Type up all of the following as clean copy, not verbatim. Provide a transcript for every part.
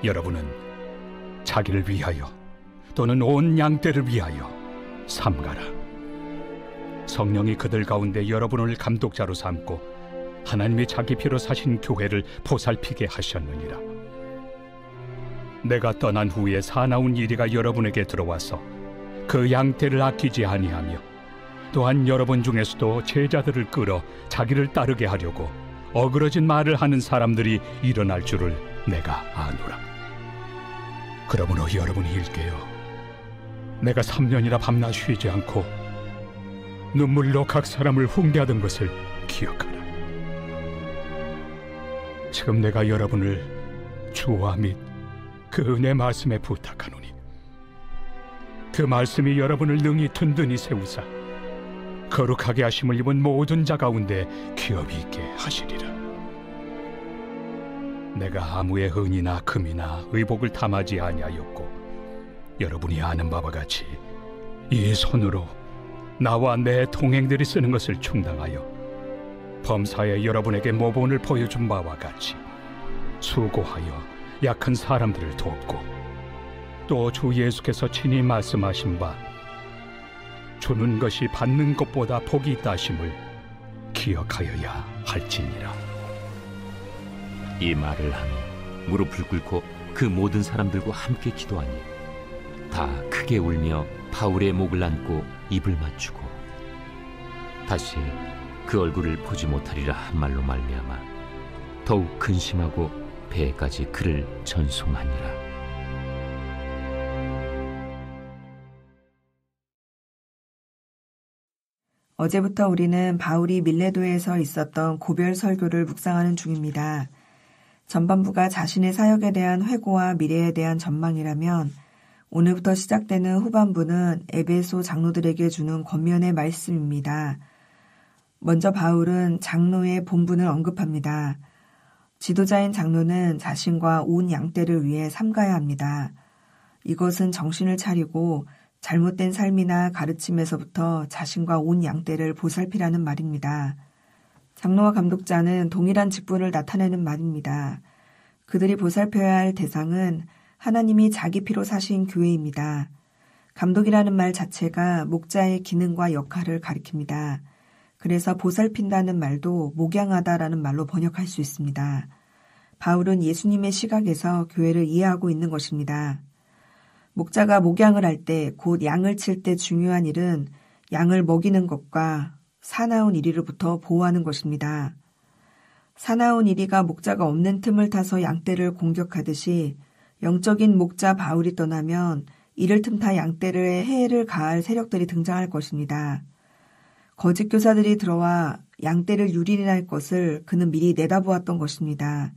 여러분은 자기를 위하여 또는 온 양떼를 위하여 삼가라. 성령이 그들 가운데 여러분을 감독자로 삼고 하나님이 자기 피로 사신 교회를 보살피게 하셨느니라. 내가 떠난 후에 사나운 이리가 여러분에게 들어와서 그 양떼를 아끼지 아니하며 또한 여러분 중에서도 제자들을 끌어 자기를 따르게 하려고 어그러진 말을 하는 사람들이 일어날 줄을 내가 아노라. 그러므로 여러분이 일깨어 내가 3년이나 밤낮 쉬지 않고 눈물로 각 사람을 훈계하던 것을 기억하라. 지금 내가 여러분을 주와 및 그 은혜 말씀에 부탁하노니 그 말씀이 여러분을 능히 든든히 세우사 거룩하게 하심을 입은 모든 자 가운데 기업이 있게 하시리라. 내가 아무의 은이나 금이나 의복을 탐하지 아니하였고 여러분이 아는 바와 같이 이 손으로 나와 내 동행들이 쓰는 것을 충당하여 범사에 여러분에게 모본을 보여준 바와 같이 수고하여 약한 사람들을 돕고 또 주 예수께서 친히 말씀하신 바 주는 것이 받는 것보다 복이 있다 하심을 기억하여야 할지니라. 이 말을 하며 무릎을 꿇고 그 모든 사람들과 함께 기도하니 다 크게 울며 바울의 목을 안고 입을 맞추고 다시 그 얼굴을 보지 못하리라 한 말로 말미암아 더욱 근심하고 배에까지 그를 전송하니라. 어제부터 우리는 바울이 밀레도에서 있었던 고별 설교를 묵상하는 중입니다. 전반부가 자신의 사역에 대한 회고와 미래에 대한 전망이라면 오늘부터 시작되는 후반부는 에베소 장로들에게 주는 권면의 말씀입니다. 먼저 바울은 장로의 본분을 언급합니다. 지도자인 장로는 자신과 온 양떼를 위해 삼가야 합니다. 이것은 정신을 차리고 잘못된 삶이나 가르침에서부터 자신과 온 양떼를 보살피라는 말입니다. 장로와 감독자는 동일한 직분을 나타내는 말입니다. 그들이 보살펴야 할 대상은 하나님이 자기 피로 사신 교회입니다. 감독이라는 말 자체가 목자의 기능과 역할을 가리킵니다. 그래서 보살핀다는 말도 목양하다라는 말로 번역할 수 있습니다. 바울은 예수님의 시각에서 교회를 이해하고 있는 것입니다. 목자가 목양을 할 때, 곧 양을 칠 때 중요한 일은 양을 먹이는 것과 사나운 이리로부터 보호하는 것입니다. 사나운 이리가 목자가 없는 틈을 타서 양떼를 공격하듯이 영적인 목자 바울이 떠나면 이를 틈타 양떼를 해를 가할 세력들이 등장할 것입니다. 거짓 교사들이 들어와 양떼를 유린할 것을 그는 미리 내다보았던 것입니다.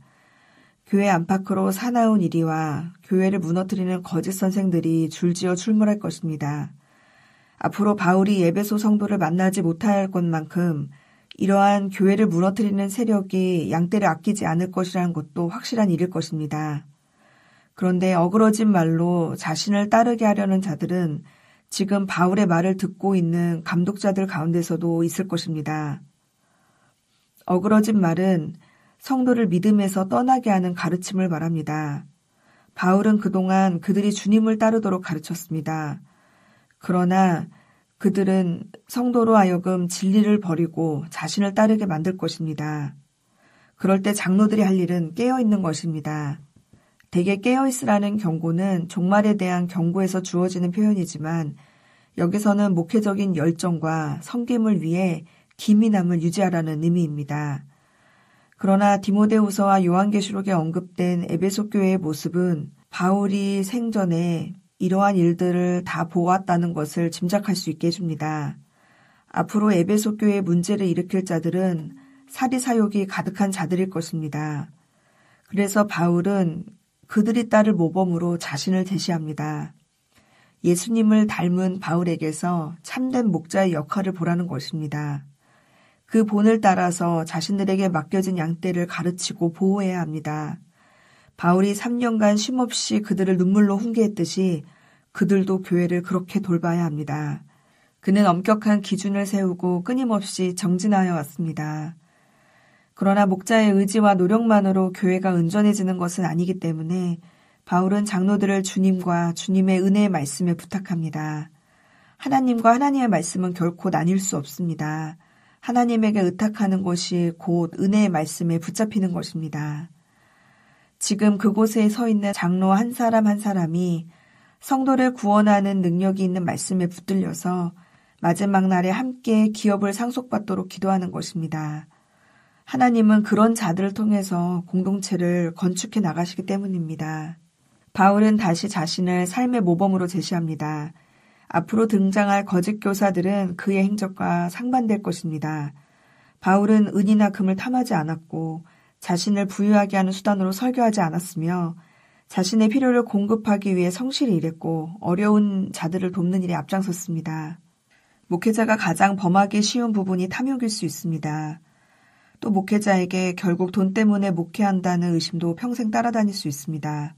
교회 안팎으로 사나운 이리와 교회를 무너뜨리는 거짓 선생들이 줄지어 출몰할 것입니다. 앞으로 바울이 에베소 성도를 만나지 못할 것만큼 이러한 교회를 무너뜨리는 세력이 양떼를 아끼지 않을 것이라는 것도 확실한 일일 것입니다. 그런데 어그러진 말로 자신을 따르게 하려는 자들은 지금 바울의 말을 듣고 있는 감독자들 가운데서도 있을 것입니다. 어그러진 말은 성도를 믿음에서 떠나게 하는 가르침을 말합니다. 바울은 그동안 그들이 주님을 따르도록 가르쳤습니다. 그러나 그들은 성도로 하여금 진리를 버리고 자신을 따르게 만들 것입니다. 그럴 때 장로들이 할 일은 깨어있는 것입니다. 대개 깨어있으라는 경고는 종말에 대한 경고에서 주어지는 표현이지만 여기서는 목회적인 열정과 섬김을 위해 기민함을 유지하라는 의미입니다. 그러나 디모데후서와 요한계시록에 언급된 에베소 교회의 모습은 바울이 생전에 이러한 일들을 다 보았다는 것을 짐작할 수 있게 해줍니다. 앞으로 에베소 교회에 문제를 일으킬 자들은 사리사욕이 가득한 자들일 것입니다. 그래서 바울은 그들이 따를 모범으로 자신을 제시합니다. 예수님을 닮은 바울에게서 참된 목자의 역할을 보라는 것입니다. 그 본을 따라서 자신들에게 맡겨진 양떼를 가르치고 보호해야 합니다. 바울이 3년간 쉼없이 그들을 눈물로 훈계했듯이 그들도 교회를 그렇게 돌봐야 합니다. 그는 엄격한 기준을 세우고 끊임없이 정진하여 왔습니다. 그러나 목자의 의지와 노력만으로 교회가 온전해지는 것은 아니기 때문에 바울은 장로들을 주님과 주님의 은혜의 말씀에 부탁합니다. 하나님과 하나님의 말씀은 결코 나뉠 수 없습니다. 하나님에게 의탁하는 것이 곧 은혜의 말씀에 붙잡히는 것입니다. 지금 그곳에 서 있는 장로 한 사람 한 사람이 성도를 구원하는 능력이 있는 말씀에 붙들려서 마지막 날에 함께 기업을 상속받도록 기도하는 것입니다. 하나님은 그런 자들을 통해서 공동체를 건축해 나가시기 때문입니다. 바울은 다시 자신을 삶의 모범으로 제시합니다. 앞으로 등장할 거짓 교사들은 그의 행적과 상반될 것입니다. 바울은 은이나 금을 탐하지 않았고 자신을 부유하게 하는 수단으로 설교하지 않았으며 자신의 필요를 공급하기 위해 성실히 일했고 어려운 자들을 돕는 일에 앞장섰습니다. 목회자가 가장 범하기 쉬운 부분이 탐욕일 수 있습니다. 또 목회자에게 결국 돈 때문에 목회한다는 의심도 평생 따라다닐 수 있습니다.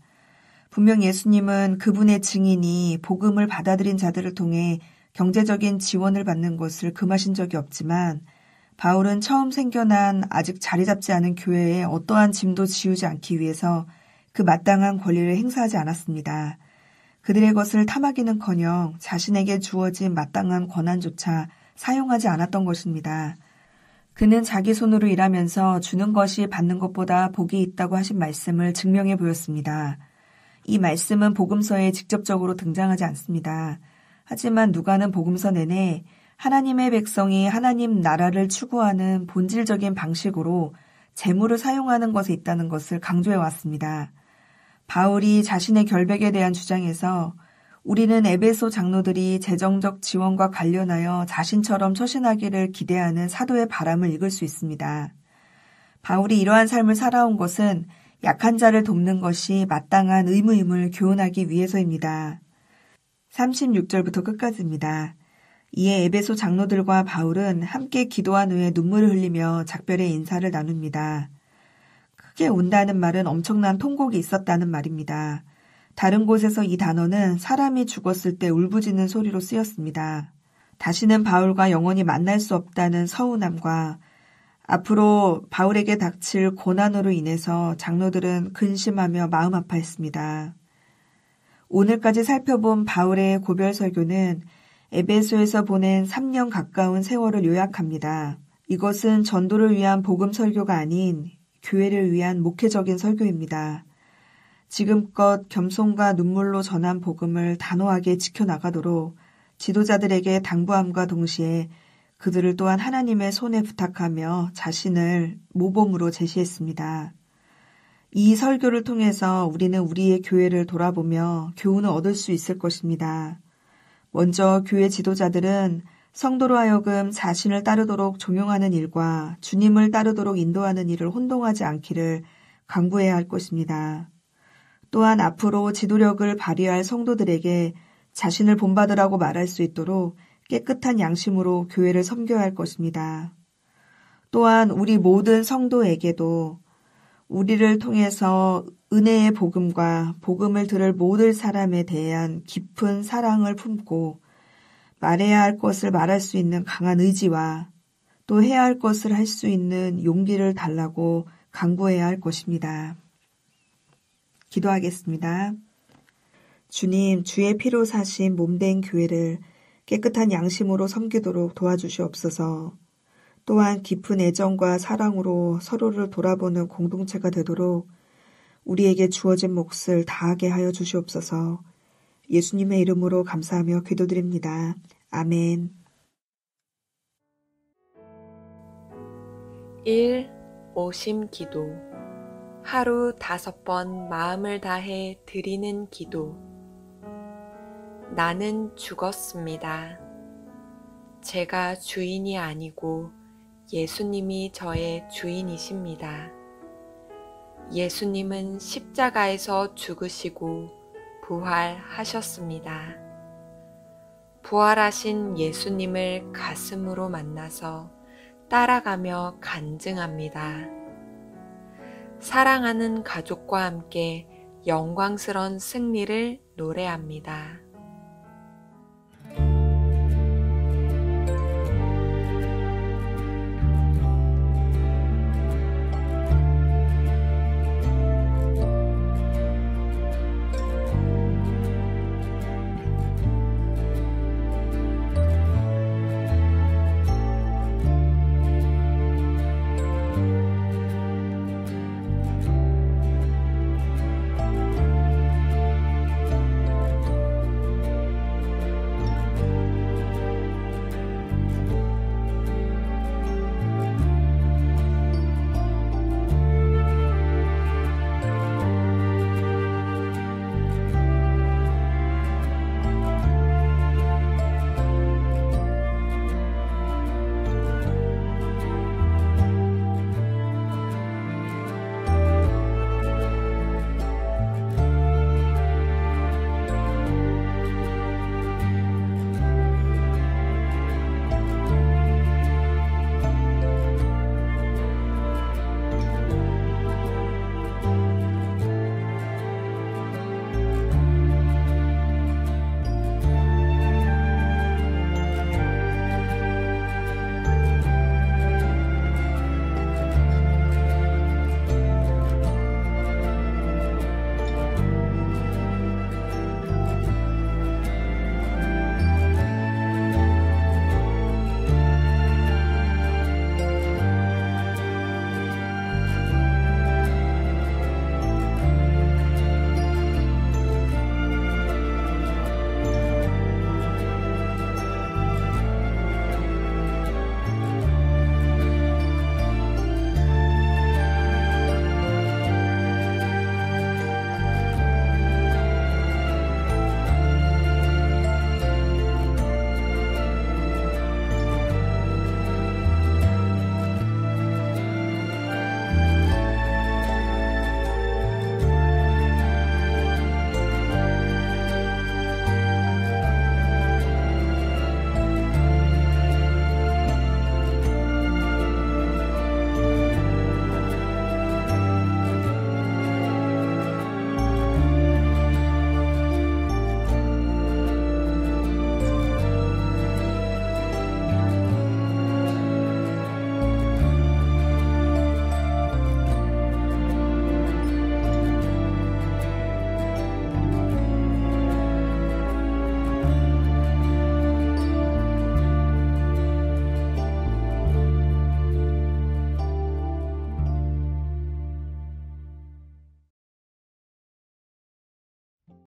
분명 예수님은 그분의 증인이 복음을 받아들인 자들을 통해 경제적인 지원을 받는 것을 금하신 적이 없지만 바울은 처음 생겨난 아직 자리 잡지 않은 교회에 어떠한 짐도 지우지 않기 위해서 그 마땅한 권리를 행사하지 않았습니다. 그들의 것을 탐하기는커녕 자신에게 주어진 마땅한 권한조차 사용하지 않았던 것입니다. 그는 자기 손으로 일하면서 주는 것이 받는 것보다 복이 있다고 하신 말씀을 증명해 보였습니다. 이 말씀은 복음서에 직접적으로 등장하지 않습니다. 하지만 누가는 복음서 내내 하나님의 백성이 하나님 나라를 추구하는 본질적인 방식으로 재물을 사용하는 것에 있다는 것을 강조해 왔습니다. 바울이 자신의 결백에 대한 주장에서 우리는 에베소 장로들이 재정적 지원과 관련하여 자신처럼 처신하기를 기대하는 사도의 바람을 읽을 수 있습니다. 바울이 이러한 삶을 살아온 것은 약한 자를 돕는 것이 마땅한 의무임을 교훈하기 위해서입니다. 36절부터 끝까지입니다. 이에 에베소 장로들과 바울은 함께 기도한 후에 눈물을 흘리며 작별의 인사를 나눕니다. 크게 운다는 말은 엄청난 통곡이 있었다는 말입니다. 다른 곳에서 이 단어는 사람이 죽었을 때 울부짖는 소리로 쓰였습니다. 다시는 바울과 영원히 만날 수 없다는 서운함과 앞으로 바울에게 닥칠 고난으로 인해서 장로들은 근심하며 마음 아파했습니다. 오늘까지 살펴본 바울의 고별 설교는 에베소에서 보낸 3년 가까운 세월을 요약합니다. 이것은 전도를 위한 복음 설교가 아닌 교회를 위한 목회적인 설교입니다. 지금껏 겸손과 눈물로 전한 복음을 단호하게 지켜나가도록 지도자들에게 당부함과 동시에 그들을 또한 하나님의 손에 부탁하며 자신을 모범으로 제시했습니다. 이 설교를 통해서 우리는 우리의 교회를 돌아보며 교훈을 얻을 수 있을 것입니다. 먼저 교회 지도자들은 성도로 하여금 자신을 따르도록 종용하는 일과 주님을 따르도록 인도하는 일을 혼동하지 않기를 강구해야 할 것입니다. 또한 앞으로 지도력을 발휘할 성도들에게 자신을 본받으라고 말할 수 있도록 깨끗한 양심으로 교회를 섬겨야 할 것입니다. 또한 우리 모든 성도에게도 우리를 통해서 은혜의 복음과 복음을 들을 모든 사람에 대한 깊은 사랑을 품고 말해야 할 것을 말할 수 있는 강한 의지와 또 해야 할 것을 할 수 있는 용기를 달라고 강구해야 할 것입니다. 기도하겠습니다. 주님, 주의 피로 사신 몸된 교회를 깨끗한 양심으로 섬기도록 도와주시옵소서. 또한 깊은 애정과 사랑으로 서로를 돌아보는 공동체가 되도록 우리에게 주어진 몫을 다하게 하여 주시옵소서. 예수님의 이름으로 감사하며 기도드립니다. 아멘. 1. 오심 기도. 하루 5번 마음을 다해 드리는 기도. 나는 죽었습니다. 제가 주인이 아니고 예수님이 저의 주인이십니다. 예수님은 십자가에서 죽으시고 부활하셨습니다. 부활하신 예수님을 가슴으로 만나서 따라가며 간증합니다. 사랑하는 가족과 함께 영광스러운 승리를 노래합니다.